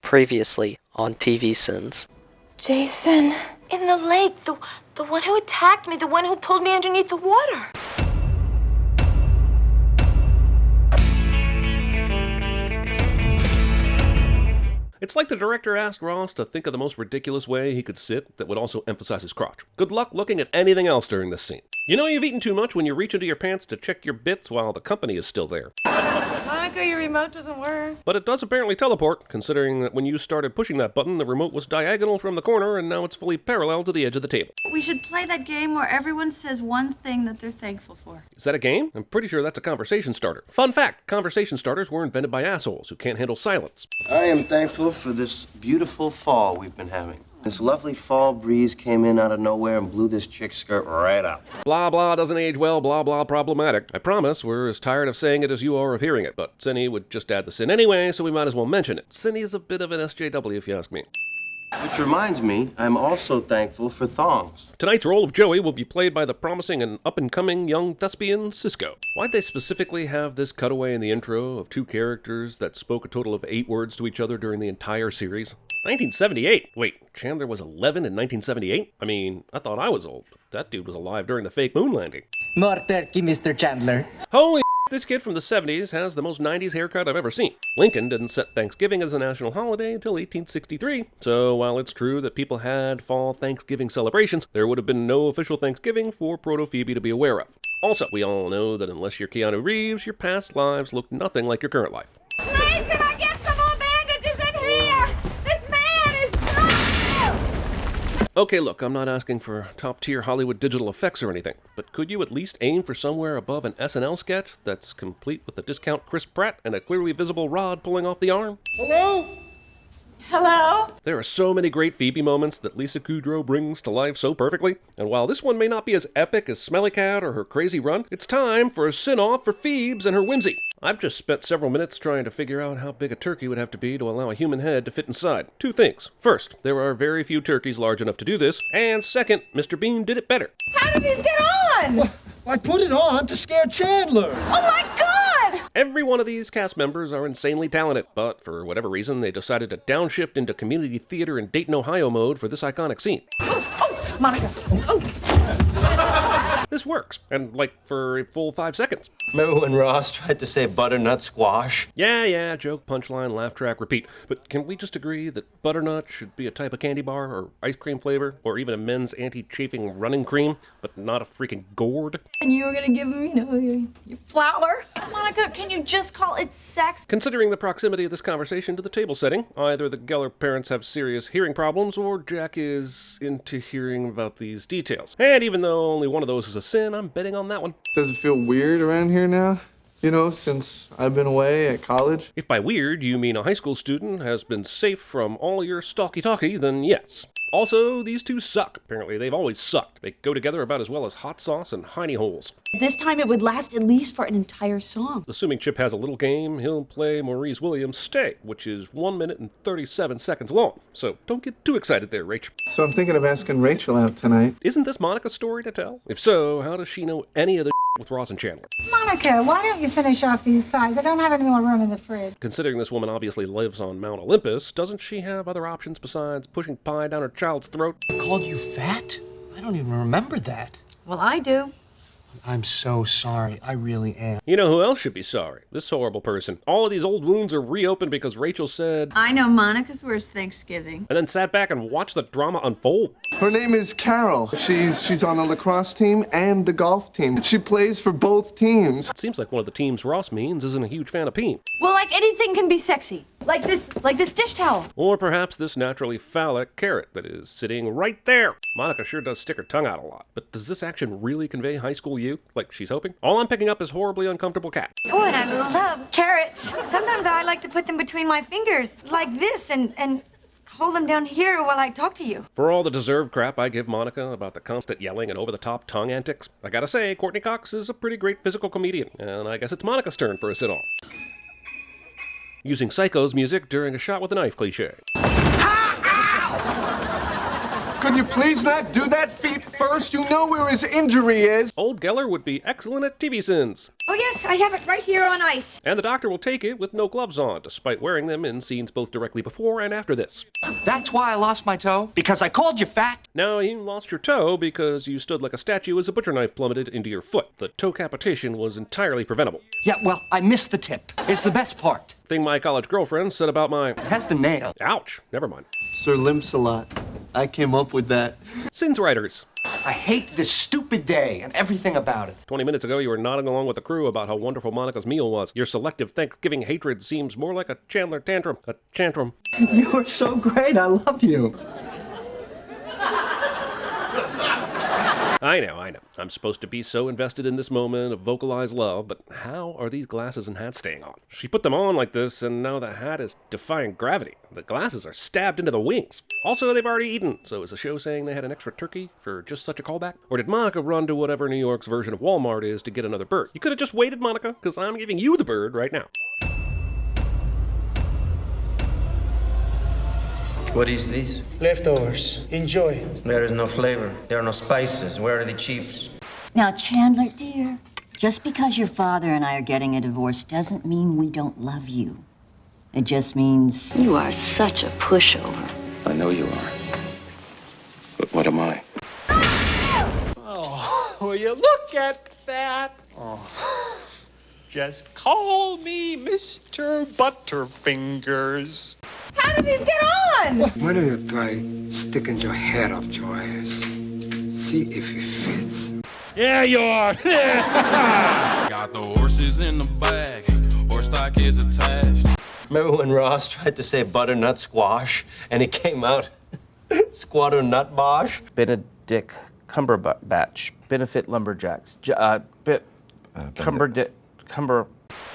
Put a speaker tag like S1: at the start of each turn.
S1: Previously on TVSins.
S2: Jason. In the lake, the one who attacked me, the one who pulled me underneath the water.
S3: It's like the director asked Ross to think of the most ridiculous way he could sit that would also emphasize his crotch. Good luck looking at anything else during this scene. You know you've eaten too much when you reach into your pants to check your bits while the company is still there.
S4: Monica, your remote doesn't work.
S3: But it does apparently teleport, considering that when you started pushing that button, the remote was diagonal from the corner, and now it's fully parallel to the edge of the table.
S4: We should play that game where everyone says one thing that they're thankful for.
S3: Is that a game? I'm pretty sure that's a conversation starter. Fun fact, conversation starters were invented by assholes who can't handle silence.
S5: I am thankful for this beautiful fall we've been having. This lovely fall breeze came in out of nowhere and blew this chick's skirt right up.
S3: Blah blah doesn't age well, blah blah problematic. I promise we're as tired of saying it as you are of hearing it, but Cindy would just add the sin anyway, so we might as well mention it. Cindy is a bit of an SJW if you ask me.
S5: Which reminds me, I'm also thankful for thongs.
S3: Tonight's role of Joey will be played by the promising and up-and-coming young thespian Cisco. Why'd they specifically have this cutaway in the intro of two characters that spoke a total of 8 words to each other during the entire series? 1978? Wait, Chandler was 11 in 1978? I mean, I thought I was old, but that dude was alive during the fake moon landing.
S6: More turkey, Mr. Chandler.
S3: Holy this kid from the 70s has the most 90s haircut I've ever seen. Lincoln didn't set Thanksgiving as a national holiday until 1863, so while it's true that people had fall Thanksgiving celebrations, there would have been no official Thanksgiving for Proto-Phoebe to be aware of. Also, we all know that unless you're Keanu Reeves, your past lives look nothing like your current life.
S7: Please, can I get some more bandages in here? This man is
S3: Okay, look, I'm not asking for top-tier Hollywood digital effects or anything, but could you at least aim for somewhere above an SNL sketch that's complete with a discount Chris Pratt and a clearly visible rod pulling off the arm?
S5: Hello?
S4: Hello?
S3: There are so many great Phoebe moments that Lisa Kudrow brings to life so perfectly, and while this one may not be as epic as Smelly Cat or her crazy run, it's time for a sin-off for Phoebes and her whimsy. I've just spent several minutes trying to figure out how big a turkey would have to be to allow a human head to fit inside. 2 things. First, there are very few turkeys large enough to do this, and second, Mr. Bean did it better.
S7: How did it get on?
S8: Well, I put it on to scare Chandler.
S7: Oh my God!
S3: Every one of these cast members are insanely talented, but for whatever reason, they decided to downshift into community theater in Dayton, Ohio mode for this iconic scene.
S7: Oh, Monica.
S3: This works, and for a full 5 seconds.
S5: Remember when Ross tried to say butternut squash?
S3: Yeah, joke, punchline, laugh track, repeat. But can we just agree that butternut should be a type of candy bar, or ice cream flavor, or even a men's anti-chafing running cream, but not a freaking gourd?
S4: And you were gonna give him, your flour? Monica, can you just call it sex?
S3: Considering the proximity of this conversation to the table setting, either the Geller parents have serious hearing problems, or Jack is into hearing about these details. And even though only one of those is a sin, I'm betting on that one.
S9: Does it feel weird around here now? You know, since I've been away at college?
S3: If by weird you mean a high school student has been safe from all your stalky-talky, then yes. Also, these two suck. Apparently, they've always sucked. They go together about as well as hot sauce and hiney holes.
S4: This time it would last at least for an entire song.
S3: Assuming Chip has a little game, he'll play Maurice Williams' Stay, which is 1 minute and 37 seconds long. So don't get too excited there, Rach.
S9: So I'm thinking of asking Rachel out tonight.
S3: Isn't this Monica's story to tell? If so, how does she know any of the with Ross and Chandler?
S10: Monica, why don't you finish off these pies? I don't have any more room in the fridge.
S3: Considering this woman obviously lives on Mount Olympus, doesn't she have other options besides pushing pie down her child's throat?
S8: Called you fat? I don't even remember that.
S4: Well, I do.
S8: I'm so sorry. I really am.
S3: You know who else should be sorry? This horrible person. All of these old wounds are reopened because Rachel said,
S4: I know Monica's worst Thanksgiving.
S3: and then sat back and watched the drama unfold.
S9: Her name is Carol. She's on the lacrosse team and the golf team. She plays for both teams.
S3: It seems like one of the teams Ross means isn't a huge fan of peen.
S4: Well, like anything can be sexy. Like this dish towel.
S3: Or perhaps this naturally phallic carrot that is sitting right there. Monica sure does stick her tongue out a lot. But does this action really convey high school youth, like she's hoping? All I'm picking up is horribly uncomfortable cat.
S7: Oh, and I love carrots. Sometimes I like to put them between my fingers, like this, and hold them down here while I talk to you.
S3: For all the deserved crap I give Monica about the constant yelling and over-the-top tongue antics, I gotta say, Courtney Cox is a pretty great physical comedian, and I guess it's Monica's turn for a sit-off. Using Psycho's music during a shot with a knife cliche.
S9: Could you please not do that feet first? You know where his injury is.
S3: Old Geller would be excellent at TVSins.
S7: Oh, yes, I have it right here on ice.
S3: And the doctor will take it with no gloves on, despite wearing them in scenes both directly before and after this.
S6: That's why I lost my toe. Because I called you fat.
S3: Now, you lost your toe because you stood like a statue as a butcher knife plummeted into your foot. The toe capitation was entirely preventable.
S6: Yeah, well, I missed the tip. It's the best part.
S3: Thing my college girlfriend said about my...
S6: It has the nail.
S3: Ouch, never mind.
S9: Sir Limps-a-Lot. I came up with that.
S3: Sins writers.
S6: I hate this stupid day and everything about it.
S3: 20 minutes ago, you were nodding along with the crew about how wonderful Monica's meal was. Your selective Thanksgiving hatred seems more like a Chandler tantrum. A chantrum.
S6: You are so great. I love you.
S3: I know. I'm supposed to be so invested in this moment of vocalized love, but how are these glasses and hats staying on? She put them on like this, and now the hat is defying gravity. The glasses are stabbed into the wings. Also, they've already eaten, so is the show saying they had an extra turkey for just such a callback? Or did Monica run to whatever New York's version of Walmart is to get another bird? You could have just waited, Monica, because I'm giving you the bird right now.
S11: What is this?
S12: Leftovers. Enjoy.
S11: There is no flavor. There are no spices. Where are the chips?
S13: Now, Chandler, dear, just because your father and I are getting a divorce doesn't mean we don't love you. It just means
S2: You are such a pushover.
S14: I know you are. But what am I?
S12: Oh, will you look at that? Oh. Just call me Mr. Butterfingers.
S7: How did it get on?
S12: Why don't you try sticking your head up your ass? See if it fits.
S14: Yeah, you are.
S15: Got the horses in the bag. Horse stock is attached.
S5: Remember when Ross tried to say butternut squash and it came out squatter nut bosh?
S16: Benedict Cumberbatch, Benefit Lumberjacks, Cumber